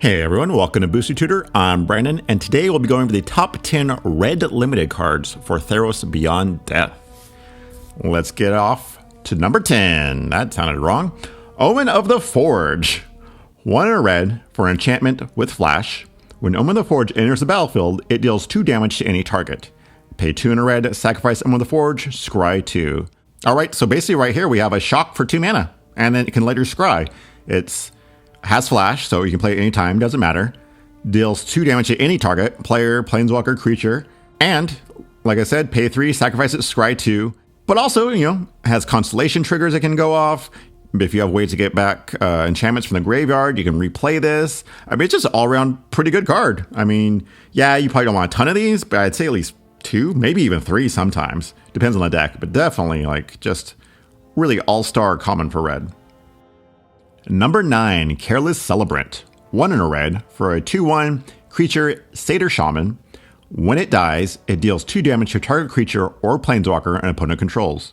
Hey everyone, welcome to Boosted Tutor. I'm Brandon, and today we'll be going over the top 10 red limited cards for Theros Beyond Death. Let's get off to number 10. That sounded wrong. Omen of the Forge. 1 in a red for enchantment with flash. When Omen of the Forge enters the battlefield, it deals 2 damage to any target. Pay 2 in a red, sacrifice Omen of the Forge, scry 2. Alright, so basically right here we have a shock for 2 mana, and then it can later scry. Has flash, so you can play it anytime, doesn't matter. Deals 2 damage to any target, player, planeswalker, creature. And, like I said, pay 3, sacrifice it, scry 2. But also, has constellation triggers that can go off. If you have ways to get back enchantments from the graveyard, you can replay this. I mean, it's just an all-around pretty good card. I mean, yeah, you probably don't want a ton of these, but I'd say at least 2, maybe even 3 sometimes. Depends on the deck, but definitely, just really all-star common for red. Number 9, Careless Celebrant. 1 in a red for a 2/1 creature Satyr Shaman. When it dies, it deals 2 damage to target creature or planeswalker an opponent controls.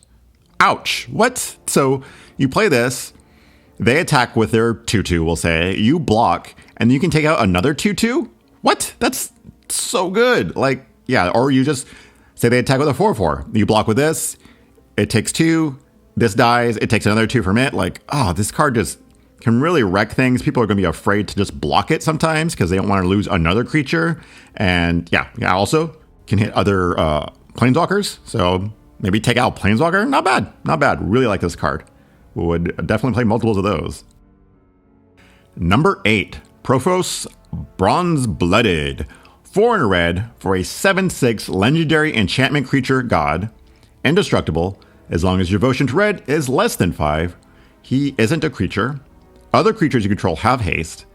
Ouch! What? So you play this, they attack with their 2/2, we'll say, you block, and you can take out another 2/2? What? That's so good! Or you just say they attack with a 4/4. You block with this, it takes 2, this dies, it takes another 2 from it. This card just can really wreck things. People are going to be afraid to just block it sometimes because they don't want to lose another creature. And also can hit other planeswalkers. So maybe take out planeswalker. Not bad. Really like this card. Would definitely play multiples of those. Number 8, Provosts Bronzeblood. 4 in a red for a 7/6 legendary enchantment creature god. Indestructible as long as your devotion to red is less than 5. He isn't a creature. Other creatures you control have haste.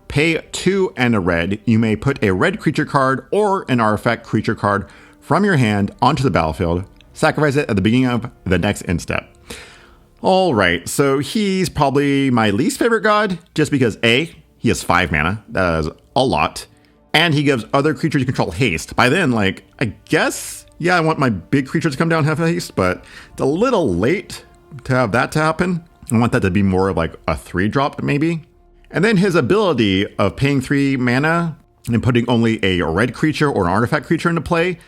Pay 2 and a red. You may put a red creature card or an artifact creature card from your hand onto the battlefield. Sacrifice it at the beginning of the next end step. Alright, so he's probably my least favorite god, just because A, he has 5 mana. That is a lot. And he gives other creatures you control haste. By then, I guess, I want my big creatures to come down and have haste, but it's a little late to have that to happen. I want that to be more of a 3-drop maybe. And then his ability of paying 3 mana and putting only a red creature or an artifact creature into play,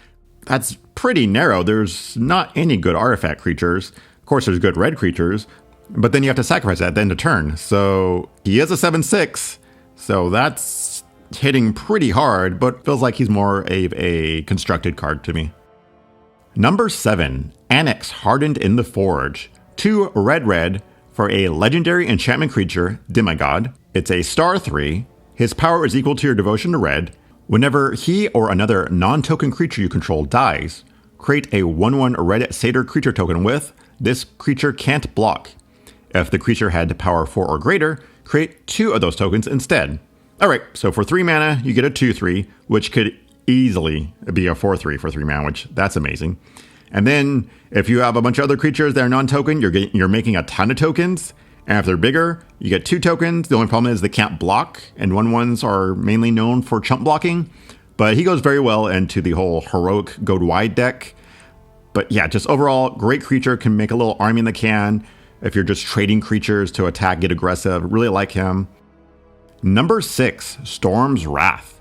that's pretty narrow. There's not any good artifact creatures. Of course, there's good red creatures, but then you have to sacrifice that at the end of turn. So he is a 7/6, so that's hitting pretty hard, but feels like he's more of a constructed card to me. Number 7, Annex, Hardened in the Forge. 2 red for a legendary enchantment creature, Demigod. It's a star 3. His power is equal to your devotion to red. Whenever he or another non-token creature you control dies, create a 1/1 red satyr creature token with this creature can't block. If the creature had power 4 or greater, create 2 of those tokens instead. Alright, so for 3 mana, you get a 2/3, which could easily be a 4/3 for 3 mana, which that's amazing. And then if you have a bunch of other creatures that are non-token, you're making a ton of tokens. And if they're bigger, you get 2 tokens. The only problem is they can't block, and 1/1s are mainly known for chump blocking. But he goes very well into the whole heroic go wide deck. But just overall, great creature, can make a little army in the can. If you're just trading creatures to attack, get aggressive, really like him. Number 6, Storm's Wrath.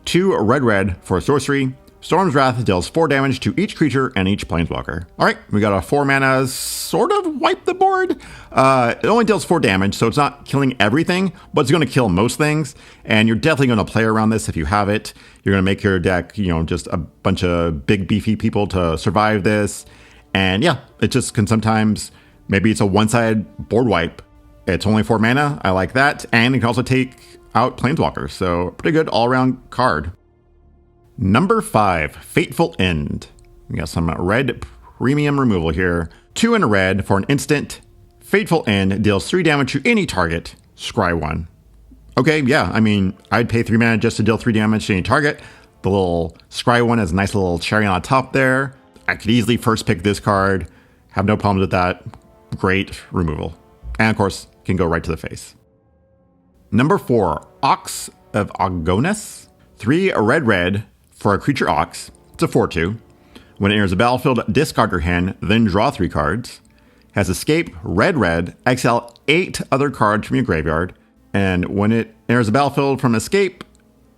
2 red for a sorcery. Storm's Wrath deals 4 damage to each creature and each planeswalker. Alright, we got a 4 mana sort of wipe the board. It only deals 4 damage, so it's not killing everything, but it's going to kill most things. And you're definitely going to play around this if you have it. You're going to make your deck, just a bunch of big beefy people to survive this. And it just can sometimes, maybe it's a one-sided board wipe. It's only 4 mana, I like that. And it can also take out planeswalkers, so pretty good all-around card. Number 5, Fateful End. We got some red premium removal here. 2 in a red for an instant. Fateful End deals 3 damage to any target. Scry 1. Okay, I'd pay 3 mana just to deal 3 damage to any target. The little Scry 1 has a nice little cherry on top there. I could easily first pick this card. Have no problems with that. Great removal. And of course, can go right to the face. Number 4, Ox of Agonis. 3 red for a creature Ox. It's a 4/2. When it enters the battlefield, discard your hand, then draw 3 cards. Has escape, red, exile 8 other cards from your graveyard. And when it enters the battlefield from escape,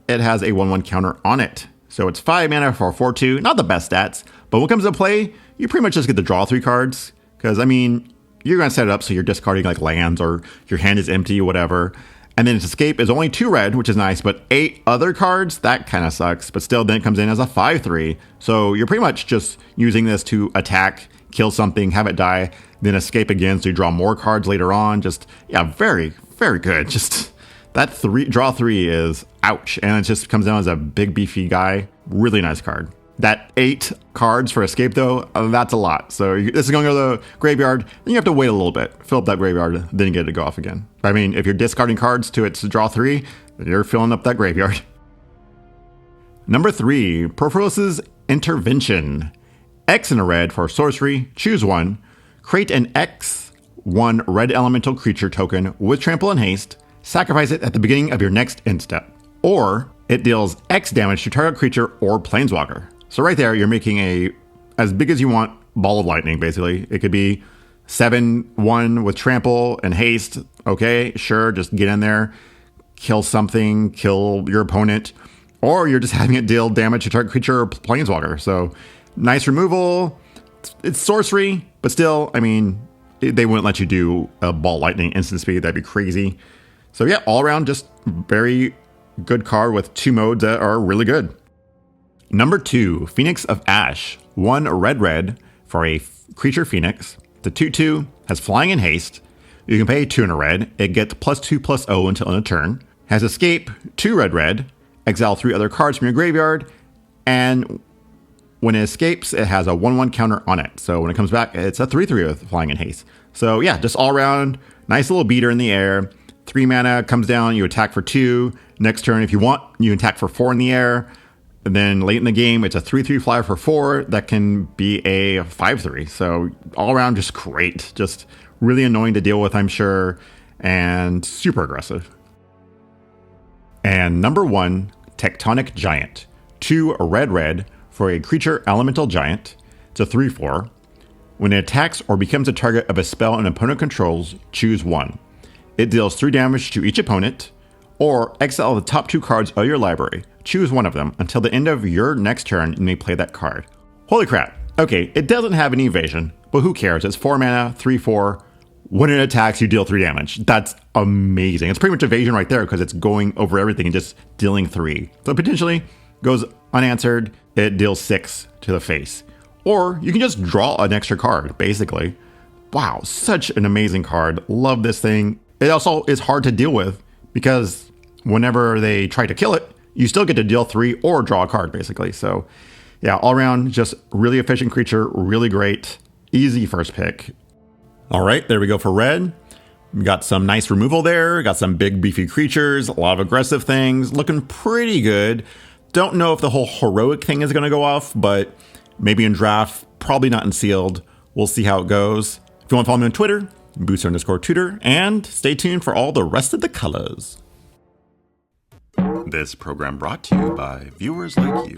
it has a 1/1 counter on it. So it's 5 mana for 4/2. Not the best stats, but when it comes to play, you pretty much just get to draw 3 cards. Because, I mean, you're going to set it up so you're discarding like lands or your hand is empty, whatever. And then its escape is only 2 red, which is nice, but 8 other cards, that kind of sucks. But still, then it comes in as a 5/3. So you're pretty much just using this to attack, kill something, have it die, then escape again so you draw more cards later on. Just, yeah, very, very good. Just that draw 3 is ouch. And it just comes down as a big, beefy guy. Really nice card. That 8 cards for escape, though, that's a lot. So this is going to go to the graveyard. Then you have to wait a little bit, fill up that graveyard, then get it to go off again. I mean, if you're discarding cards to its draw 3, you're filling up that graveyard. Number 3, Proces Intervention. X in a red for sorcery, choose 1. Create an X1 red elemental creature token with trample and haste. Sacrifice it at the beginning of your next end step. Or it deals X damage to target creature or planeswalker. So right there, you're making a, as big as you want, ball of lightning, basically. It could be 7/1 with trample and haste. Okay, sure, just get in there, kill something, kill your opponent. Or you're just having it deal damage to target creature or planeswalker. So nice removal. It's sorcery, but still, I mean, they wouldn't let you do a ball lightning instant speed. That'd be crazy. So yeah, all around, just very good card with 2 modes that are really good. Number 2, Phoenix of Ashe. 1 red for a creature Phoenix. The 2/2 has flying and haste. You can pay 2 in a red. It gets +2/+0 until end of turn. Has escape, 2 red. Exile 3 other cards from your graveyard. And when it escapes, it has a 1/1 counter on it. So when it comes back, it's a 3/3 with flying and haste. So yeah, just all around, nice little beater in the air. 3 mana comes down, you attack for 2. Next turn, if you want, you attack for 4 in the air. And then late in the game, it's a 3/3 flyer for 4 that can be a 5/3. So all around, just great. Just really annoying to deal with, I'm sure, and super aggressive. And number 1, Tectonic Giant. 2 red for a creature elemental giant. It's a 3/4. When it attacks or becomes a target of a spell an opponent controls, choose 1. It deals 3 damage to each opponent. Or exile the top 2 cards of your library. Choose one of them. Until the end of your next turn, you may play that card. Holy crap. Okay, it doesn't have any evasion, but who cares? It's 4 mana, 3/4. When it attacks, you deal 3 damage. That's amazing. It's pretty much evasion right there because it's going over everything and just dealing 3. So potentially goes unanswered, it deals 6 to the face. Or you can just draw an extra card, basically. Wow, such an amazing card. Love this thing. It also is hard to deal with because whenever they try to kill it, you still get to deal 3 or draw a card, basically. So yeah, all around, just really efficient creature, really great, easy first pick. All right, there we go for red. We got some nice removal there, got some big beefy creatures, a lot of aggressive things, looking pretty good. Don't know if the whole heroic thing is going to go off, but maybe in draft, probably not in sealed. We'll see how it goes. If you want to follow me on Twitter, Booster_Tutor, and stay tuned for all the rest of the colors. This program brought to you by viewers like you.